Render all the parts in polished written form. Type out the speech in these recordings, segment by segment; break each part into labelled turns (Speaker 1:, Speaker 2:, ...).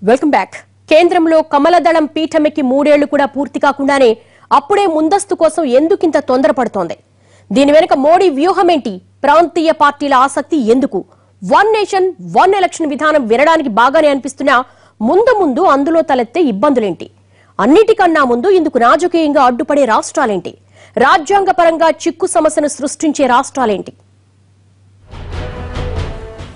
Speaker 1: Welcome back. కేంద్రంలో కమలదళం పీఠమెక్కి 3 ఏళ్లు కూడా పూర్తి కాకుండానే అప్పుడే ముందస్తు కోసం ఎందుకింత తొందరపడుతోంది? దీని వెనుక మోడీ వ్యూహమేంటి? ప్రాంతీయ పార్టీల ఆసక్తి ఎందుకు? వన్ నేషన్ వన్ ఎలక్షన్ విధానం వినడానికి బాగానే అనిపిస్తున్నా ముందు అందులో తలెత్తే ఇబ్బందులేంటి? అన్నిటికన్నా ముందు ఇందుకు రాజకీయంగా అడ్డుపడే రాష్ట్రాలేంటి? రాజ్యాంగపరంగా చిక్కు సమస్యను సృష్టించే రాష్ట్రాలేంటి?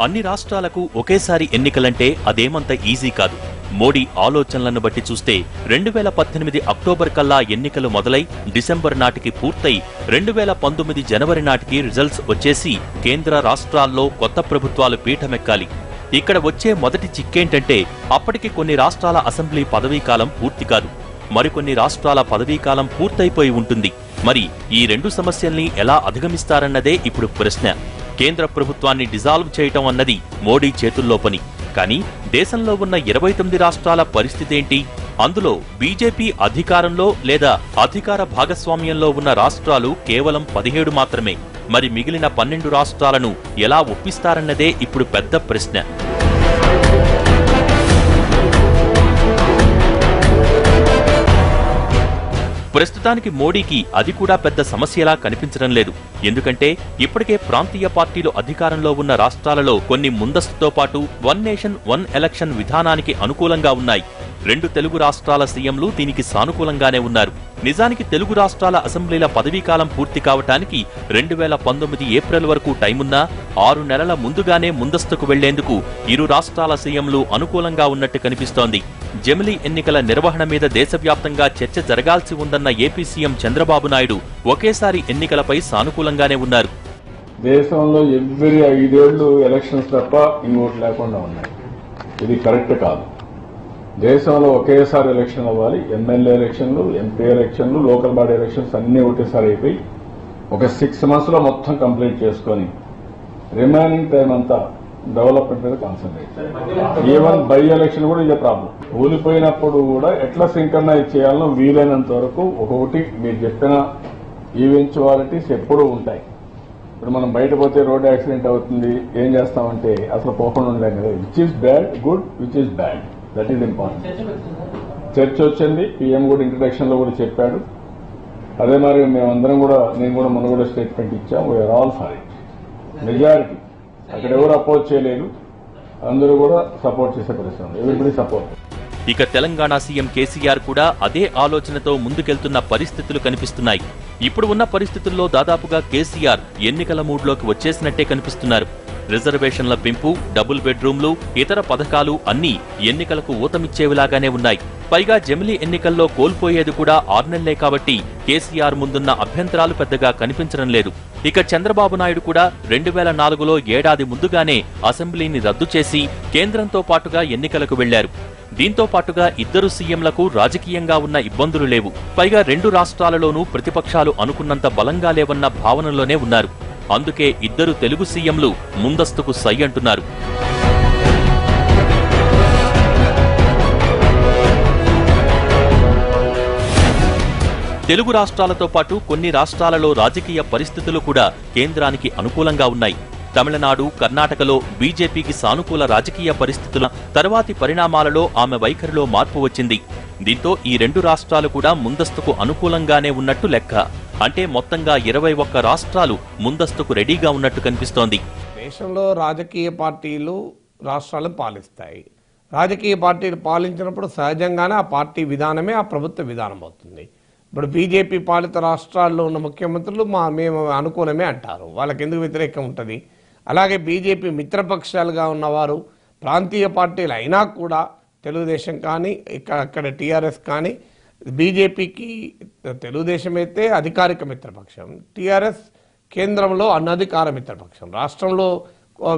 Speaker 2: అన్ని రాష్ట్రాలకు ఒకేసారి ఎన్నికలంటే అదేమంత ఈజీ కాదు. మోడీ ఆలోచనలను బట్టి చూస్తే 2018 అక్టోబర్ కల్లా ఎన్నికలు మొదలై డిసెంబర్ నాటికి పూర్తయి 2019 జనవరి నాటికి రిజల్ట్స్ వచ్చేసి కేంద్ర రాష్ట్రాల్లో కొత్త ప్రభుత్వాలు పీఠమెక్కాలి. ఇక్కడ వచ్చే మొదటి చిక్కేంటంటే అప్పటికి కొన్ని రాష్ట్రాల అసెంబ్లీ పదవీకాలం పూర్తి కాదు, మరికొన్ని రాష్ట్రాల పదవీకాలం పూర్తయిపోయి ఉంటుంది. మరి ఈ రెండు సమస్యల్ని ఎలా అధిగమిస్తారన్నదే ఇప్పుడు ప్రశ్న. కేంద్ర ప్రభుత్వాన్ని డిజాల్వ్ చేయటం అన్నది మోడీ చేతుల్లో పని. కానీ దేశంలో ఉన్న 29 రాష్ట్రాల పరిస్థితేంటి? అందులో బీజేపీ అధికారంలో లేదా అధికార భాగస్వామ్యంలో ఉన్న రాష్ట్రాలు కేవలం 17 మాత్రమే. మరి మిగిలిన 12 రాష్ట్రాలను ఎలా ఒప్పిస్తారన్నదే ఇప్పుడు పెద్ద ప్రశ్న. ప్రస్తుతానికి మోడీకి అది కూడా పెద్ద సమస్యలా కనిపించడం లేదు. ఎందుకంటే ఇప్పటికే ప్రాంతీయ పార్టీలు అధికారంలో ఉన్న రాష్ట్రాలలో కొన్ని ముందస్తుతో పాటు వన్ నేషన్ వన్ ఎలక్షన్ విధానానికి అనుకూలంగా ఉన్నాయి. 2 తెలుగు రాష్ట్రాల సీఎంలు దీనికి సానుకూలంగానే ఉన్నారు. నిజానికి తెలుగు రాష్ట్రాల అసెంబ్లీల పదవీకాలం పూర్తి కావటానికి 2019 ఏప్రిల్ వరకు టైమున్నా 6 నెలల ముందుగానే ముందస్తుకు వెళ్లేందుకు ఇరు రాష్ట్రాల సీఎంలు అనుకూలంగా ఉన్నట్టు కనిపిస్తోంది. జమిలీ ఎన్నికల నిర్వహణ మీద దేశవ్యాప్తంగా చర్చ జరగాల్సి ఉందన్న ఏపీ సీఎం చంద్రబాబు నాయుడు ఒకేసారి ఎన్నికలపై సానుకూలంగానే ఉన్నారు.
Speaker 3: దేశంలో ఎవ్రీ 5 ఏళ్లు ఎలక్షన్స్ తప్ప ఇంకోటి లేకుండా ఉన్నాయి. ఇది కరెక్ట్ కాదు. దేశంలో ఒకేసారి ఎలక్షన్ అవ్వాలి. ఎమ్మెల్యే ఎలక్షన్లు, ఎంపీ ఎలక్షన్లు, లోకల్ బాడీ ఎలక్షన్స్ అన్ని ఒకేసారి అయిపోయి ఒక 6 months లో మొత్తం కంప్లీట్ చేసుకొని రిమైనింగ్ టైం అంతా డెవలప్మెంట్ మీద కాన్సన్ట్రేట్. ఈవెన్ బై ఎలక్షన్ కూడా ఇదే ప్రాబ్లం. ఓడిపోయినప్పుడు కూడా ఎట్లా సింక్రనైజ్ చేయాలో వీలైనంత వరకు ఒక్కొక్కటి మీరు చెప్పిన ఈవెంచువాలిటీస్ ఎప్పుడూ ఉంటాయి. ఇప్పుడు మనం బయట పోతే రోడ్ యాక్సిడెంట్ అవుతుంది, ఏం చేస్తామంటే అసలు పోకుండా ఉండలేం కదా. Which is bad, good, which is bad, that is important. చర్చ వచ్చింది, పీఎం కూడా ఇంట్రడక్షన్ లో కూడా చెప్పాడు. అదే మరి మేమందరం కూడా, నేను కూడా మొన్న కూడా స్టేట్మెంట్ ఇచ్చాం, we are all for it. Majority అక్కడ ఎవరు అపోజ్ చేయలేదు, అందరూ కూడా సపోర్ట్ చేసే పరిస్థితి, ఎవరిబడి సపోర్ట్.
Speaker 2: ఇక తెలంగాణ సీఎం కేసీఆర్ కూడా అదే ఆలోచనతో ముందుకెళ్తున్న పరిస్థితులు కనిపిస్తున్నాయి. ఇప్పుడు ఉన్న పరిస్థితుల్లో దాదాపుగా కేసీఆర్ ఎన్నికల మూడ్లోకి వచ్చేసినట్టే కనిపిస్తున్నారు. రిజర్వేషన్ల పెంపు, డబుల్ బెడ్రూమ్లు, ఇతర పథకాలు అన్నీ ఎన్నికలకు ఊతమిచ్చేవిలాగానే ఉన్నాయి. పైగా జమిలీ ఎన్నికల్లో కోల్పోయేది కూడా 6 నెలలే కాబట్టి కేసీఆర్ ముందున్న అభ్యంతరాలు పెద్దగా కనిపించడం లేదు. ఇక చంద్రబాబు నాయుడు కూడా 2004లో ఏడాది ముందుగానే అసెంబ్లీని రద్దు చేసి కేంద్రంతో పాటుగా ఎన్నికలకు వెళ్లారు. దీంతో పాటుగా ఇద్దరు సీఎంలకు రాజకీయంగా ఉన్న ఇబ్బందులు లేవు. పైగా 2 రాష్ట్రాలలోనూ ప్రతిపక్షాలు అనుకున్నంత బలంగా లేవన్న భావనలోనే ఉన్నారు. అందుకే ఇద్దరు తెలుగు సీఎంలు ముందస్తుకు సై అంటున్నారు. తెలుగు రాష్ట్రాలతో పాటు కొన్ని రాష్ట్రాలలో రాజకీయ పరిస్థితులు కూడా కేంద్రానికి అనుకూలంగా ఉన్నాయి. తమిళనాడు, కర్ణాటకలో బీజేపీకి సానుకూల రాజకీయ పరిస్థితుల తర్వాతి పరిణామాలలో ఆమె వైఖరిలో మార్పు వచ్చింది. దీంతో ఈ 2 రాష్ట్రాలు కూడా ముందస్తుకు అనుకూలంగానే ఉన్నట్టు లెక్క. అంటే మొత్తంగా 21 రాష్ట్రాలు ముందస్తుకు రెడీగా ఉన్నట్టు కనిపిస్తోంది.
Speaker 4: దేశంలో రాజకీయ పార్టీలు రాష్ట్రాలను పాలిస్తాయి. రాజకీయ పార్టీలు పాలించినప్పుడు సహజంగానే ఆ పార్టీ విధానమే ఆ ప్రభుత్వ విధానం అవుతుంది. ఇప్పుడు బీజేపీ పాలిత రాష్ట్రాల్లో ఉన్న ముఖ్యమంత్రులు మేము అనుకూలమే అంటారు, వాళ్ళకి ఎందుకు వ్యతిరేకం ఉంటుంది? అలాగే బీజేపీ మిత్రపక్షాలుగా ఉన్నవారు ప్రాంతీయ పార్టీలు అయినా కూడా తెలుగుదేశం కానీ అక్కడ టీఆర్ఎస్ కానీ, బీజేపీకి తెలుగుదేశం అయితే అధికారిక మిత్రపక్షం, టీఆర్ఎస్ కేంద్రంలో అనధికార మిత్రపక్షం, రాష్ట్రంలో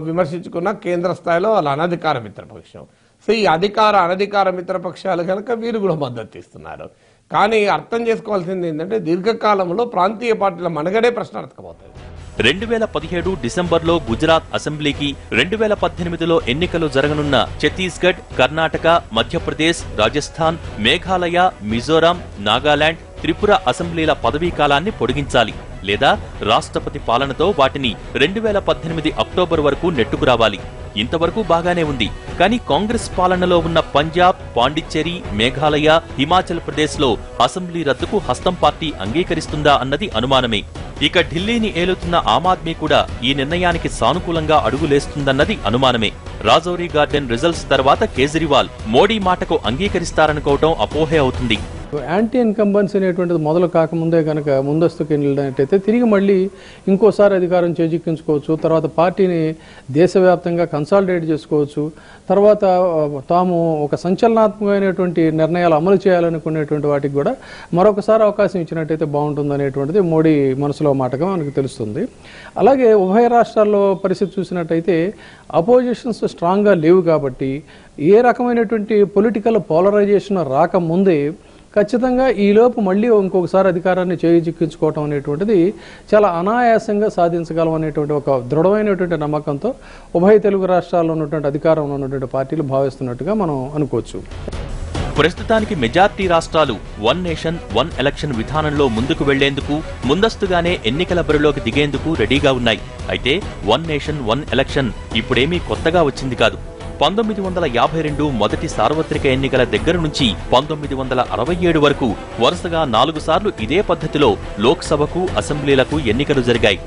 Speaker 4: విమర్శించుకున్న కేంద్ర స్థాయిలో వాళ్ళ అనధికార మిత్రపక్షం. సో ఈ అనధికార మిత్రపక్షాలు కనుక వీరు కూడా మద్దతు ఇస్తున్నారు. కానీ అర్థం చేసుకోవాల్సింది ఏంటంటే దీర్ఘకాలంలో ప్రాంతీయ పార్టీల మనుగడే ప్రశ్నార్థకమవుతుంది.
Speaker 2: 2017 డిసెంబర్లో గుజరాత్ అసెంబ్లీకి, 2018లో ఎన్నికలు జరగనున్న ఛత్తీస్గఢ్, కర్ణాటక, మధ్యప్రదేశ్, రాజస్థాన్, మేఘాలయ, మిజోరాం, నాగాలాండ్, త్రిపుర అసెంబ్లీల పదవీకాలాన్ని పొడిగించాలి. లేదా రాష్ట్రపతి పాలనతో వాటిని 2018 అక్టోబర్ వరకు నెట్టుకురావాలి. ఇంతవరకు బాగానే ఉంది. కానీ కాంగ్రెస్ పాలనలో ఉన్న పంజాబ్, పాండిచ్చేరి, మేఘాలయ, హిమాచల్ ప్రదేశ్లో అసెంబ్లీ రద్దుకు హస్తం పార్టీ అంగీకరిస్తుందా అన్నది అనుమానమే. ఇక ఢిల్లీని ఏలుతున్న ఆమ్ ఆద్మీ కూడా ఈ నిర్ణయానికి సానుకూలంగా అడుగులేస్తుందన్నది అనుమానమే. రాజౌరి గార్డెన్ రిజల్ట్స్ తర్వాత కేజ్రీవాల్ మోడీ మాటకు అంగీకరిస్తారనుకోవటం అపోహే అవుతుంది.
Speaker 5: యాంటీ ఇన్కంబెన్స్ అనేటువంటిది మొదలు కాకముందే కనుక ముందస్తుకు వెళ్ళినట్టయితే తిరిగి మళ్ళీ ఇంకోసారి అధికారం చేజిక్కించుకోవచ్చు. తర్వాత పార్టీని దేశవ్యాప్తంగా కన్సాలిడేట్ చేసుకోవచ్చు. తర్వాత తాము ఒక సంచలనాత్మకమైనటువంటి నిర్ణయాలు అమలు చేయాలనుకునేటువంటి వాటికి కూడా మరొకసారి అవకాశం ఇచ్చినట్టయితే బాగుంటుంది అనేటువంటిది మోడీ మనసులో మాటగా మనకు తెలుస్తుంది. అలాగే ఉభయ రాష్ట్రాల్లో పరిస్థితి చూసినట్టయితే అపోజిషన్స్ స్ట్రాంగ్గా లేవు కాబట్టి ఏ రకమైనటువంటి పొలిటికల్ పోలరైజేషన్ రాకముందే ఖచ్చితంగా ఈలోపు మళ్ళీ ఇంకొకసారి అధికారాన్ని చేజిక్కించుకోవటం అనేటువంటిది చాలా అనాయాసంగా సాధించగలం అనేటువంటి ఒక దృఢమైనటువంటి నమ్మకంతో ఉభయ తెలుగు రాష్ట్రాల్లో ఉన్నటువంటి అధికారంలో ఉన్నటువంటి పార్టీలు భావిస్తున్నట్టుగా మనం అనుకోవచ్చు.
Speaker 2: ప్రస్తుతానికి మెజార్టీ రాష్ట్రాలు వన్ నేషన్ వన్ ఎలక్షన్ విధానంలో ముందుకు వెళ్లేందుకు ముందస్తుగానే ఎన్నికల బరిలోకి దిగేందుకు రెడీగా ఉన్నాయి. అయితే వన్ నేషన్ వన్ ఎలక్షన్ ఇప్పుడేమీ కొత్తగా వచ్చింది కాదు. 1952 మొదటి సార్వత్రిక ఎన్నికల దగ్గర నుంచి 1967 వరకు వరుసగా 4 సార్లు ఇదే పద్ధతిలో లోక్సభకు, అసెంబ్లీలకు ఎన్నికలు జరిగాయి.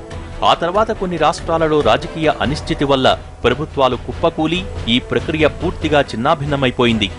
Speaker 2: ఆ తర్వాత కొన్ని రాష్ట్రాలలో రాజకీయ అనిశ్చితి వల్ల ప్రభుత్వాలు కుప్పకూలి ఈ ప్రక్రియ పూర్తిగా చిన్నాభిన్నమైపోయింది.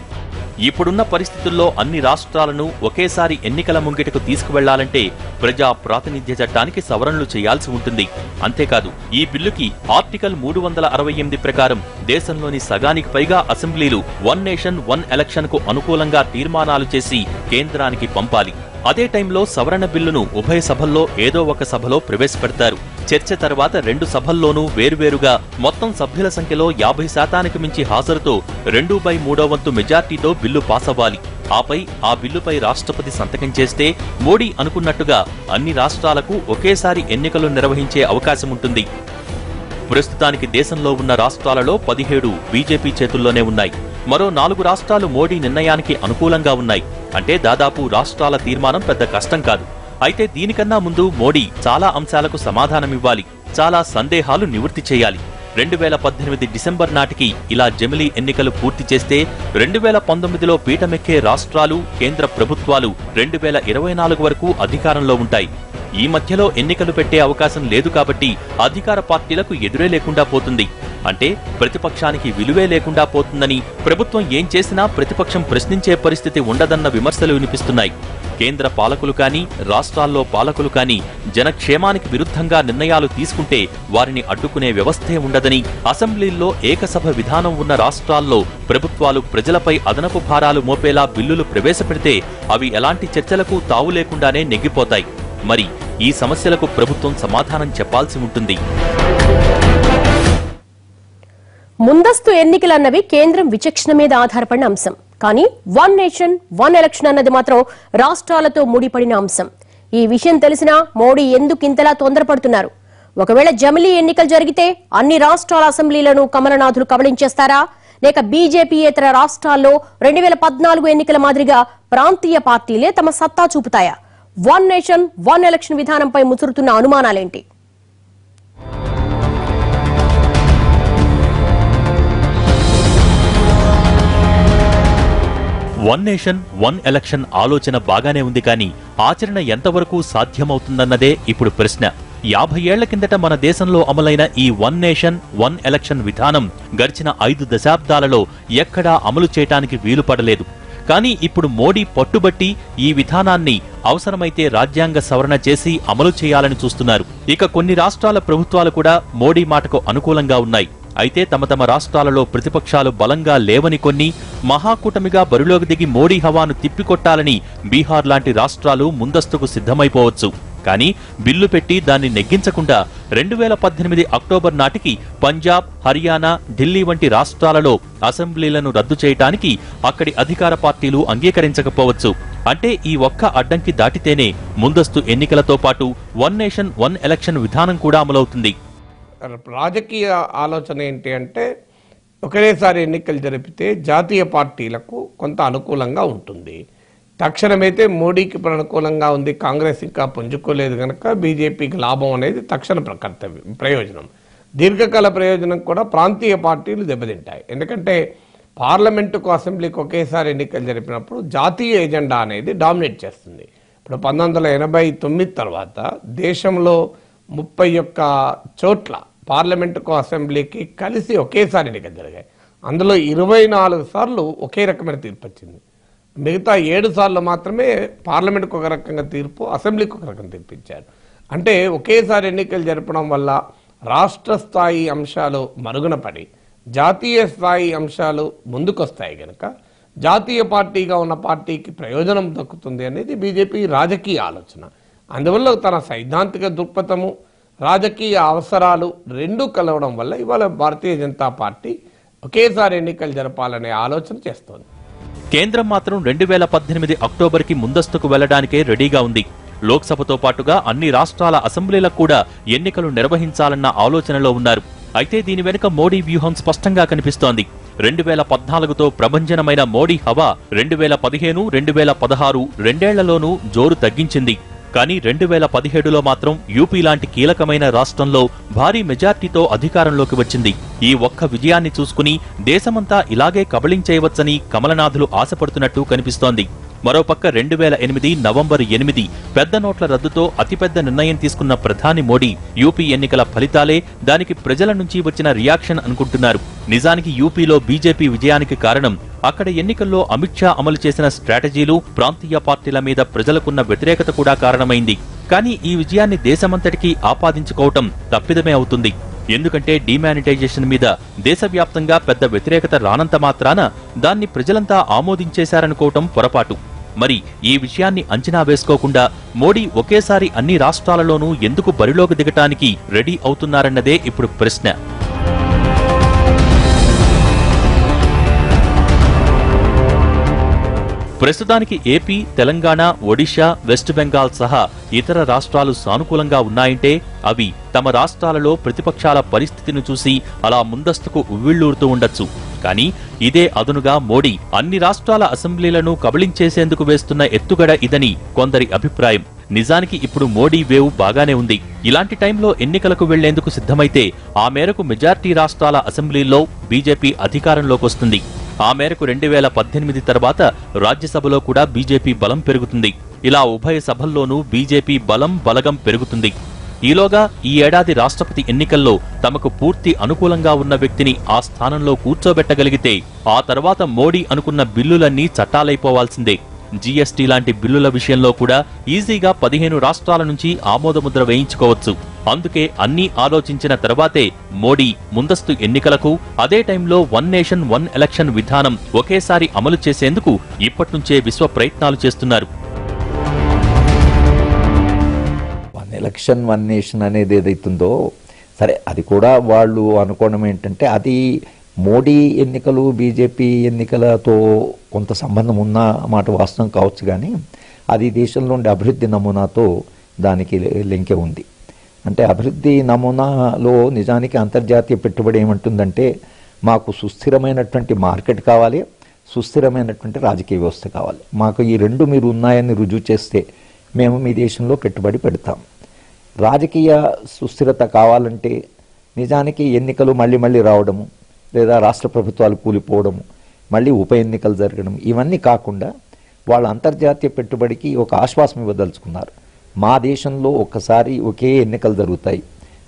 Speaker 2: ఇప్పుడున్న పరిస్థితుల్లో అన్ని రాష్ట్రాలను ఒకేసారి ఎన్నికల ముంగిటకు తీసుకువెళ్లాలంటే ప్రజా ప్రాతినిధ్య చట్టానికి సవరణలు చేయాల్సి ఉంటుంది. అంతేకాదు ఈ బిల్లుకి ఆర్టికల్ 368 ప్రకారం దేశంలోని సగానికి పైగా అసెంబ్లీలు వన్ నేషన్ వన్ ఎలక్షన్ కు అనుకూలంగా తీర్మానాలు చేసి కేంద్రానికి పంపాలి. అదే టైంలో సవరణ బిల్లును ఉభయ సభల్లో ఏదో ఒక సభలో ప్రవేశపెడతారు. చర్చ తర్వాత 2 సభల్లోనూ వేర్వేరుగా మొత్తం సభ్యుల సంఖ్యలో 50% మించి హాజరుతో 2/3 వంతు మెజార్టీతో బిల్లు పాస్ అవ్వాలి. ఆపై ఆ బిల్లుపై రాష్ట్రపతి సంతకం చేస్తే మోడీ అనుకున్నట్టుగా అన్ని రాష్ట్రాలకు ఒకేసారి ఎన్నికలు నిర్వహించే అవకాశం ఉంటుంది. ప్రస్తుతానికి దేశంలో ఉన్న రాష్ట్రాలలో 17 బీజేపీ చేతుల్లోనే ఉన్నాయి. మరో 4 రాష్ట్రాలు మోడీ నిర్ణయానికి అనుకూలంగా ఉన్నాయి. అంటే దాదాపు రాష్ట్రాల తీర్మానం పెద్ద కష్టం కాదు. అయితే దీనికన్నా ముందు మోడీ చాలా అంశాలకు సమాధానమివ్వాలి, చాలా సందేహాలు నివృత్తి చేయాలి. 2018 డిసెంబర్ నాటికి ఇలా జమిలీ ఎన్నికలు పూర్తి చేస్తే 2019లో పీఠమెక్కే రాష్ట్రాలు, కేంద్ర ప్రభుత్వాలు 2024 వరకు అధికారంలో ఉంటాయి. ఈ మధ్యలో ఎన్నికలు పెట్టే అవకాశం లేదు కాబట్టి అధికార పార్టీలకు ఎదురే లేకుండా పోతుంది. అంటే ప్రతిపక్షానికి విలువే లేకుండా పోతుందని, ప్రభుత్వం ఏం చేసినా ప్రతిపక్షం ప్రశ్నించే పరిస్థితి ఉండదన్న విమర్శలు వినిపిస్తున్నాయి. కేంద్ర పాలకులు కానీ, రాష్ట్రాల్లో పాలకులు కానీ జనక్షేమానికి విరుద్ధంగా నిర్ణయాలు తీసుకుంటే వారిని అడ్డుకునే వ్యవస్థే ఉండదని, అసెంబ్లీల్లో ఏకసభ విధానం ఉన్న రాష్ట్రాల్లో ప్రభుత్వాలు ప్రజలపై అదనపు భారాలు మోపేలా బిల్లులు ప్రవేశపెడితే అవి ఎలాంటి చర్చలకు తావు లేకుండానే నెగ్గిపోతాయి. మరి ఈ సమస్యలకు ప్రభుత్వం సమాధానం చెప్పాల్సి ఉంటుంది.
Speaker 1: ముందస్తు ఎన్నికలన్నవి కేంద్రం విచక్షణ మీద ఆధారపడిన అంశం. కానీ వన్ నేషన్ వన్ ఎలక్షన్ అన్నది మాత్రం రాష్ట్రాలతో ముడిపడిన అంశం. ఈ విషయం తెలిసినా మోడీ ఎందుకు ఇంతలా తొందరపడుతున్నారు? ఒకవేళ జమిలీ ఎన్నికలు జరిగితే అన్ని రాష్ట్రాల అసెంబ్లీలను కమలనాథులు కబళించేస్తారా? లేక బీజేపీయేతర రాష్ట్రాల్లో 2014 ఎన్నికల మాదిరిగా ప్రాంతీయ పార్టీలే తమ సత్తా చూపుతాయా? వన్ నేషన్ వన్ ఎలక్షన్ విధానంపై ముసురుతున్న అనుమానాలేంటి?
Speaker 2: వన్ నేషన్ వన్ ఎలక్షన్ ఆలోచన బాగానే ఉంది, కానీ ఆచరణ ఎంతవరకు సాధ్యమవుతుందన్నదే ఇప్పుడు ప్రశ్న. 50 ఏళ్ల కిందట మన దేశంలో అమలైన ఈ వన్ నేషన్ వన్ ఎలక్షన్ విధానం గడిచిన 5 దశాబ్దాలలో ఎక్కడా అమలు చేయటానికి వీలు పడలేదు. కానీ ఇప్పుడు మోడీ పట్టుబట్టి ఈ విధానాన్ని అవసరమైతే రాజ్యాంగ సవరణ చేసి అమలు చేయాలని చూస్తున్నారు. ఇక కొన్ని రాష్ట్రాల ప్రభుత్వాలు కూడా మోడీ మాటకు అనుకూలంగా ఉన్నాయి. అయితే తమ తమ రాష్ట్రాలలో ప్రతిపక్షాలు బలంగా లేవని కొన్ని, మహాకూటమిగా బరిలోకి దిగి మోడీ హవాను తిప్పికొట్టాలని బీహార్ లాంటి రాష్ట్రాలు ముందస్తుకు సిద్ధమైపోవచ్చు. కానీ బిల్లు పెట్టి దాన్ని నెగ్గించకుండా 2018 అక్టోబర్ నాటికి పంజాబ్, హర్యానా, ఢిల్లీ వంటి రాష్ట్రాలలో అసెంబ్లీలను రద్దు చేయటానికి అక్కడి అధికార పార్టీలు అంగీకరించకపోవచ్చు. అంటే ఈ ఒక్క అడ్డంకి దాటితేనే ముందస్తు ఎన్నికలతో పాటు వన్ నేషన్ వన్ ఎలక్షన్ విధానం కూడా అమలవుతుంది.
Speaker 4: రాజకీయ ఆలోచన ఏంటి అంటే ఒకేసారి ఎన్నికలు జరిపితే జాతీయ పార్టీలకు కొంత అనుకూలంగా ఉంటుంది. తక్షణమైతే మోడీకి అనుకూలంగా ఉంది, కాంగ్రెస్ ఇంకా పుంజుకోలేదు కనుక బీజేపీకి లాభం అనేది తక్షణ ప్రయోజనం. దీర్ఘకాల ప్రయోజనం కూడా ప్రాంతీయ పార్టీలు దెబ్బతింటాయి. ఎందుకంటే పార్లమెంటుకు అసెంబ్లీకి ఒకేసారి ఎన్నికలు జరిపినప్పుడు జాతీయ ఎజెండా అనేది డామినేట్ చేస్తుంది. ఇప్పుడు 1989 తర్వాత దేశంలో 31 చోట్ల పార్లమెంటుకు అసెంబ్లీకి కలిసి ఒకేసారి ఎన్నికలు జరిగాయి. అందులో 24 సార్లు ఒకే రకమైన తీర్పు వచ్చింది. మిగతా 7 సార్లు మాత్రమే పార్లమెంట్కి ఒక రకంగా తీర్పు, అసెంబ్లీకి ఒక రకంగా తీర్పు ఇచ్చారు. అంటే ఒకేసారి ఎన్నికలు జరపడం వల్ల రాష్ట్ర స్థాయి అంశాలు మరుగున పడి జాతీయ స్థాయి అంశాలు ముందుకొస్తాయి కనుక జాతీయ పార్టీగా ఉన్న పార్టీకి ప్రయోజనం దక్కుతుంది అనేది బీజేపీ రాజకీయ ఆలోచన. అందువల్ల తన సైద్ధాంతిక దృక్పథము, రాజకీయ అవసరాలు రెండూ కలవడం వల్ల ఇవాళ భారతీయ జనతా పార్టీ ఒకేసారి ఎన్నికలు జరపాలనే ఆలోచన చేస్తోంది.
Speaker 2: కేంద్రం మాత్రం 2018 అక్టోబర్కి ముందస్తుకు వెళ్లడానికే రెడీగా ఉంది. లోక్సభతో పాటుగా అన్ని రాష్ట్రాల అసెంబ్లీలకు కూడా ఎన్నికలు నిర్వహించాలన్న ఆలోచనలో ఉన్నారు. అయితే దీని వెనుక మోడీ వ్యూహం స్పష్టంగా కనిపిస్తోంది. 2014తో ప్రభంజనమైన మోడీ హవా 2015, 2016 రెండేళ్లలోనూ జోరు తగ్గించింది. కానీ 2017లో మాత్రం యూపీ లాంటి కీలకమైన రాష్ట్రంలో భారీ మెజార్టీతో అధికారంలోకి వచ్చింది. ఈ ఒక్క విజయాన్ని చూసుకుని దేశమంతా ఇలాగే కబళించేయవచ్చని కమలనాథులు ఆశపడుతున్నట్టు కనిపిస్తోంది. మరోపక్క 2008 నవంబర్ 8 పెద్ద నోట్ల రద్దుతో అతిపెద్ద నిర్ణయం తీసుకున్న ప్రధాని మోడీ యూపీ ఎన్నికల ఫలితాలే దానికి ప్రజల నుంచి వచ్చిన రియాక్షన్ అనుకుంటున్నారు. నిజానికి యూపీలో బీజేపీ విజయానికి కారణం అక్కడ ఎన్నికల్లో అమిత్ షా అమలు చేసిన స్ట్రాటజీలు, ప్రాంతీయ పార్టీల మీద ప్రజలకున్న వ్యతిరేకత కూడా కారణమైంది. కానీ ఈ విజయాన్ని దేశమంతటికీ ఆపాదించుకోవటం తప్పిదమే అవుతుంది. ఎందుకంటే డీమానిటైజేషన్ మీద దేశవ్యాప్తంగా పెద్ద వ్యతిరేకత రానంత మాత్రాన దాన్ని ప్రజలంతా ఆమోదించేశారనుకోవటం పొరపాటు. మరి ఈ విషయాన్ని అంచనా వేసుకోకుండా మోడీ ఒకేసారి అన్ని రాష్ట్రాలలోనూ ఎందుకు బరిలోకి దిగటానికి రెడీ అవుతున్నారన్నదే ఇప్పుడు ప్రశ్న. ప్రస్తుతానికి ఏపీ, తెలంగాణ, ఒడిషా, వెస్ట్ బెంగాల్ సహా ఇతర రాష్ట్రాలు సానుకూలంగా ఉన్నాయంటే అవి తమ రాష్ట్రాలలో ప్రతిపక్షాల పరిస్థితిని చూసి అలా ముందస్తుకు ఉవ్విళ్లూరుతూ ఉండొచ్చు. కానీ ఇదే అదునుగా మోడీ అన్ని రాష్ట్రాల అసెంబ్లీలను కబళించేసేందుకు వేస్తున్న ఎత్తుగడ ఇదని కొందరి అభిప్రాయం. నిజానికి ఇప్పుడు మోడీ వేవ్ బాగానే ఉంది. ఇలాంటి టైంలో ఎన్నికలకు వెళ్లేందుకు సిద్ధమైతే ఆ మేరకు మెజార్టీ రాష్ట్రాల అసెంబ్లీల్లో బీజేపీ అధికారంలోకొస్తుంది. ఆ మేరకు 2018 తర్వాత రాజ్యసభలో కూడా బీజేపీ బలం పెరుగుతుంది. ఇలా ఉభయ సభల్లోనూ బీజేపీ బలగం పెరుగుతుంది. ఈలోగా ఈ ఏడాది రాష్ట్రపతి ఎన్నికల్లో తమకు పూర్తి అనుకూలంగా ఉన్న వ్యక్తిని ఆ స్థానంలో కూర్చోబెట్టగలిగితే ఆ తర్వాత మోడీ అనుకున్న బిల్లులన్నీ చట్టాలైపోవాల్సిందే. జీఎస్టీ లాంటి బిల్లుల విషయంలో కూడా ఈజీగా 15 రాష్ట్రాల నుంచి ఆమోదముద్ర వేయించుకోవచ్చు. అందుకే అన్నీ ఆలోచించిన తర్వాతే మోడీ ముందస్తు ఎన్నికలకు, అదే టైంలో వన్ నేషన్ వన్ ఎలక్షన్ విధానం ఒకేసారి అమలు చేసేందుకు ఇప్పట్నుంచే విశ్వ ప్రయత్నాలు చేస్తున్నారు.
Speaker 6: వన్ ఎలక్షన్ వన్ నేషన్ అనేది ఏదైతుందో సరే, అది కూడా వాళ్ళు అనుకోవడం ఏంటంటే అది మోడీ ఎన్నికలు బీజేపీ ఎన్నికలతో కొంత సంబంధం ఉన్న మాట వాస్తవం కావచ్చు, కానీ అది దేశంలోని అభివృద్ధి నమూనాతో దానికి లింకే ఉంది. అంటే అభివృద్ధి నమూనాలో నిజానికి అంతర్జాతీయ పెట్టుబడి ఏమంటుందంటే మాకు సుస్థిరమైనటువంటి మార్కెట్ కావాలి, సుస్థిరమైనటువంటి రాజకీయ వ్యవస్థ కావాలి. మాకు ఈ రెండు మీరు ఉన్నాయని రుజువు చేస్తే మేము మీ దేశంలో పెట్టుబడి పెడతాం. రాజకీయ సుస్థిరత కావాలంటే నిజానికి ఎన్నికలు మళ్ళీ రావడము, లేదా రాష్ట్ర ప్రభుత్వాలు కూలిపోవడము, మళ్ళీ ఉప ఎన్నికలు జరగడం, ఇవన్నీ కాకుండా వాళ్ళ అంతర్జాతీయ పెట్టుబడికి ఒక ఆశ్వాసం ఇవ్వదలుచుకున్నారు. మా దేశంలో ఒక్కసారి ఒకే ఎన్నికలు జరుగుతాయి,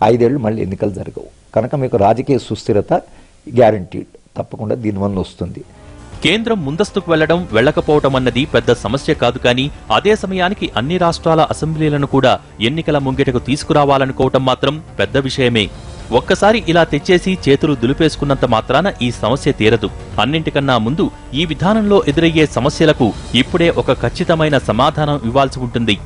Speaker 6: 5 ఏళ్ళు మళ్ళీ ఎన్నికలు జరగవు, కనుక మీకు రాజకీయ సుస్థిరత గ్యారంటీడ్, తప్పకుండా దీనివల్ల వస్తుంది.
Speaker 2: కేంద్రం ముందస్తుకు వెళ్లడం వెళ్లకపోవటం అన్నది పెద్ద సమస్య కాదు. కానీ అదే సమయానికి అన్ని రాష్ట్రాల అసెంబ్లీలను కూడా ఎన్నికల ముంగిటకు తీసుకురావాలనుకోవటం మాత్రం పెద్ద విషయమే. ఒక్కసారి ఇలా తెచ్చేసి చేతులు దులిపేసుకున్నంత మాత్రాన ఈ సమస్య తీరదు. అన్నింటికన్నా ముందు ఈ విధానంలో ఎదురయ్యే సమస్యలకు ఇప్పుడే ఒక ఖచ్చితమైన సమాధానం ఇవ్వాల్సి ఉంటుంది.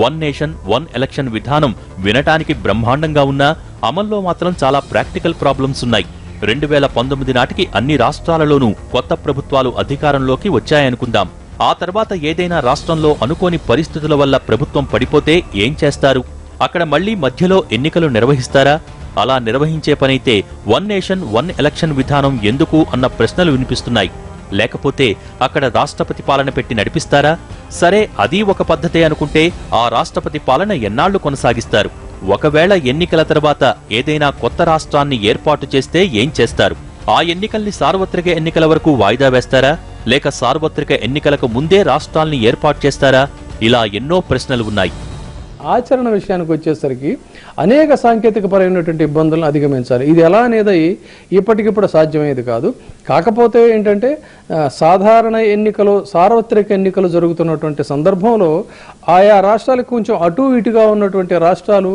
Speaker 2: వన్ నేషన్ వన్ ఎలక్షన్ విధానం వినటానికి బ్రహ్మాండంగా ఉన్నా అమల్లో మాత్రం చాలా ప్రాక్టికల్ ప్రాబ్లమ్స్ ఉన్నాయి. 2019 నాటికి అన్ని రాష్ట్రాలలోనూ కొత్త ప్రభుత్వాలు అధికారంలోకి వచ్చాయనుకుందాం. ఆ తర్వాత ఏదైనా రాష్ట్రంలో అనుకోని పరిస్థితుల వల్ల ప్రభుత్వం పడిపోతే ఏం చేస్తారు? అక్కడ మళ్లీ మధ్యలో ఎన్నికలు నిర్వహిస్తారా? అలా నిర్వహించే పనైతే వన్ నేషన్ వన్ ఎలక్షన్ విధానం ఎందుకు అన్న ప్రశ్నలు వినిపిస్తున్నాయి. లేకపోతే అక్కడ రాష్ట్రపతి పాలన పెట్టి నడిపిస్తారా? సరే, అది ఒక పద్ధతే అనుకుంటే ఆ రాష్ట్రపతి పాలన ఎన్నాళ్లు కొనసాగిస్తారు? ఒకవేళ ఎన్నికల తర్వాత ఏదైనా కొత్త రాష్ట్రాన్ని ఏర్పాటు చేస్తే ఏం చేస్తారు? ఆ ఎన్నికల్ని సార్వత్రిక ఎన్నికల వరకు వాయిదా వేస్తారా, లేక సార్వత్రిక ఎన్నికలకు ముందే రాష్ట్రాల్ని ఏర్పాటు చేస్తారా? ఇలా ఎన్నో ప్రశ్నలు ఉన్నాయి.
Speaker 5: ఆచరణ విషయానికి వచ్చేసరికి అనేక సాంకేతిక పరమైనటువంటి ఇబ్బందులను అధిగమించాలి. ఇది ఎలా అనేది ఇప్పటికిప్పుడు సాధ్యమయ్యేది కాదు. కాకపోతే ఏంటంటే సాధారణ ఎన్నికలు, సార్వత్రిక ఎన్నికలు జరుగుతున్నటువంటి సందర్భంలో ఆయా రాష్ట్రాలకు కొంచెం అటు ఇటుగా ఉన్నటువంటి రాష్ట్రాలు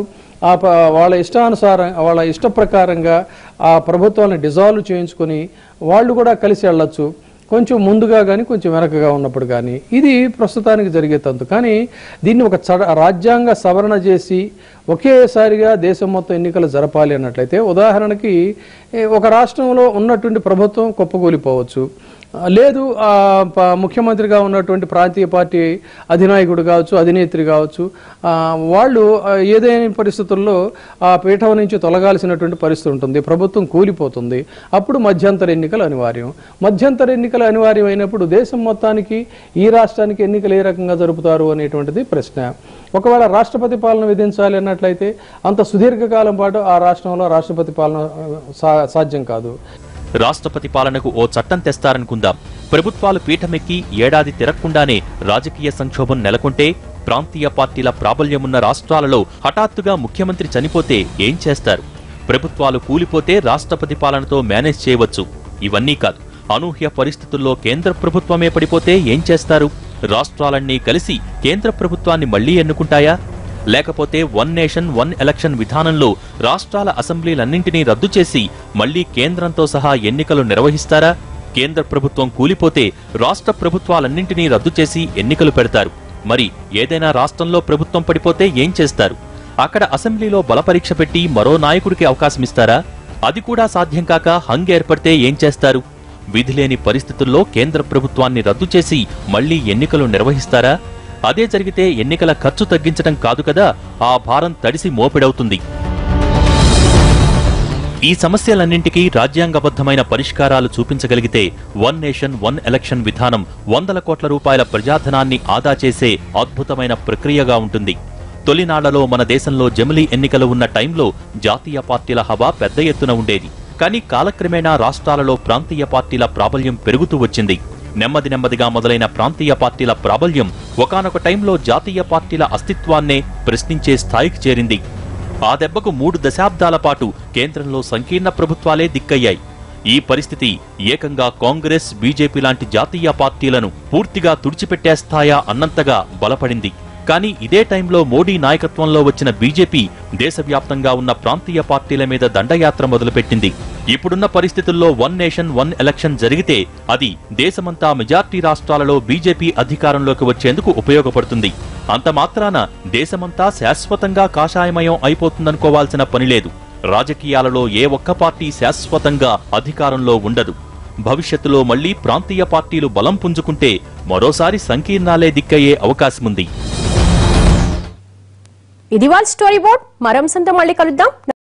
Speaker 5: వాళ్ళ ఇష్టానుసారం, వాళ్ళ ఇష్ట ప్రకారంగా ఆ ప్రభుత్వాన్ని డిజాల్వ్ చేయించుకొని వాళ్ళు కూడా కలిసి వెళ్ళొచ్చు. కొంచెం ముందుగా కానీ కొంచెం వెనకగా ఉన్నప్పుడు కానీ ఇది ప్రస్తుతానికి జరిగే తంతు. కానీ దీన్ని ఒక రాజ్యాంగ సవరణ చేసి ఒకేసారిగా దేశం మొత్తం ఎన్నికలు జరపాలి అన్నట్లయితే, ఉదాహరణకి ఒక రాష్ట్రంలో ఉన్నటువంటి ప్రభుత్వం కుప్పకూలిపోవచ్చు, లేదు ముఖ్యమంత్రిగా ఉన్నటువంటి ప్రాంతీయ పార్టీ అధినాయకుడు కావచ్చు, అధినేత్రి కావచ్చు, వాళ్ళు ఏదైనా పరిస్థితుల్లో ఆ పీఠం నుంచి తొలగాల్సినటువంటి పరిస్థితి ఉంటుంది, ప్రభుత్వం కూలిపోతుంది. అప్పుడు మధ్యంతర ఎన్నికలు అనివార్యం. మధ్యంతర ఎన్నికలు అనివార్యం అయినప్పుడు దేశం మొత్తానికి ఈ రాష్ట్రానికి ఎన్నికలు ఏ రకంగా జరుపుతారు అనేటువంటిది ప్రశ్న. ఒకవేళ రాష్ట్రపతి పాలన విధించాలి అన్నట్లయితే అంత సుదీర్ఘకాలం పాటు ఆ రాష్ట్రంలో రాష్ట్రపతి పాలన సాధ్యం కాదు.
Speaker 2: రాష్ట్రపతి పాలనకు ఓ చట్టం తెస్తారనుకుందాం. ప్రభుత్వాలు పీఠమెక్కి ఏడాది తిరగకుండానే రాజకీయ సంక్షోభం నెలకొంటే, ప్రాంతీయ పార్టీల ప్రాబల్యమున్న రాష్ట్రాలలో హఠాత్తుగా ముఖ్యమంత్రి చనిపోతే ఏం చేస్తారు? ప్రభుత్వాలు కూలిపోతే రాష్ట్రపతి పాలనతో మేనేజ్ చేయవచ్చు. ఇవన్నీ కాదు, అనూహ్య పరిస్థితుల్లో కేంద్ర ప్రభుత్వమే పడిపోతే ఏం చేస్తారు? రాష్ట్రాలన్నీ కలిసి కేంద్ర ప్రభుత్వాన్ని మళ్లీ ఎన్నుకుంటాయా? లేకపోతే వన్ నేషన్ వన్ ఎలక్షన్ విధానంలో రాష్ట్రాల అసెంబ్లీలన్నింటినీ రద్దు చేసి మళ్లీ కేంద్రంతో సహా ఎన్నికలు నిర్వహిస్తారా? కేంద్ర ప్రభుత్వం కూలిపోతే రాష్ట్ర ప్రభుత్వాలన్నింటినీ రద్దు చేసి ఎన్నికలు పెడతారు. మరి ఏదైనా రాష్ట్రంలో ప్రభుత్వం పడిపోతే ఏం చేస్తారు? అక్కడ అసెంబ్లీలో బలపరీక్ష పెట్టి మరో నాయకుడికి అవకాశమిస్తారా? అది కూడా సాధ్యం కాక హంగ్ ఏర్పడితే ఏం చేస్తారు? విధిలేని పరిస్థితుల్లో కేంద్ర ప్రభుత్వాన్ని రద్దు చేసి మళ్లీ ఎన్నికలు నిర్వహిస్తారా? అదే జరిగితే ఎన్నికల ఖర్చు తగ్గించడం కాదు కదా, ఆ భారం తడిసి మోపిడవుతుంది. ఈ సమస్యలన్నింటికీ రాజ్యాంగబద్ధమైన పరిష్కారాలు చూపించగలిగితే వన్ నేషన్ వన్ ఎలక్షన్ విధానం వందల కోట్ల రూపాయల ప్రజాధనాన్ని ఆదా చేసే అద్భుతమైన ప్రక్రియగా ఉంటుంది. తొలినాళ్లలో మన దేశంలో జమిలీ ఎన్నికలు ఉన్న టైంలో జాతీయ పార్టీల హవా పెద్ద ఎత్తున ఉండేది. కానీ కాలక్రమేణా రాష్ట్రాలలో ప్రాంతీయ పార్టీల ప్రాబల్యం పెరుగుతూ వచ్చింది. నెమ్మది నెమ్మదిగా మొదలైన ప్రాంతీయ పార్టీల ప్రాబల్యం ఒకానొక టైంలో జాతీయ పార్టీల అస్తిత్వాన్నే ప్రశ్నించే స్థాయికి చేరింది. ఆ దెబ్బకు 3 దశాబ్దాల పాటు కేంద్రంలో సంకీర్ణ ప్రభుత్వాలే దిక్కయ్యాయి. ఈ పరిస్థితి ఏకంగా కాంగ్రెస్, బీజేపీ లాంటి జాతీయ పార్టీలను పూర్తిగా తుడిచిపెట్టేస్తాయా అన్నంతగా బలపడింది. కానీ ఇదే టైంలో మోడీ నాయకత్వంలో వచ్చిన బీజేపీ దేశవ్యాప్తంగా ఉన్న ప్రాంతీయ పార్టీల మీద దండయాత్ర మొదలుపెట్టింది. ఇప్పుడున్న పరిస్థితుల్లో వన్ నేషన్ వన్ ఎలక్షన్ జరిగితే అది దేశమంతా మెజార్టీ రాష్ట్రాలలో బీజేపీ అధికారంలోకి వచ్చేందుకు ఉపయోగపడుతుంది. అంత మాత్రాన దేశమంతా శాశ్వతంగా కాషాయమయం అయిపోతుందనుకోవాల్సిన పనిలేదు. రాజకీయాలలో ఏ ఒక్క పార్టీ శాశ్వతంగా అధికారంలో ఉండదు. భవిష్యత్తులో మళ్లీ ప్రాంతీయ పార్టీలు బలం పుంజుకుంటే మరోసారి సంకీర్ణాలే దిక్కయ్యే అవకాశముంది.
Speaker 1: ఇది వాళ్ళ స్టోరీ బోర్డ్. మరో అంశంతో మళ్ళీ కలుద్దాం.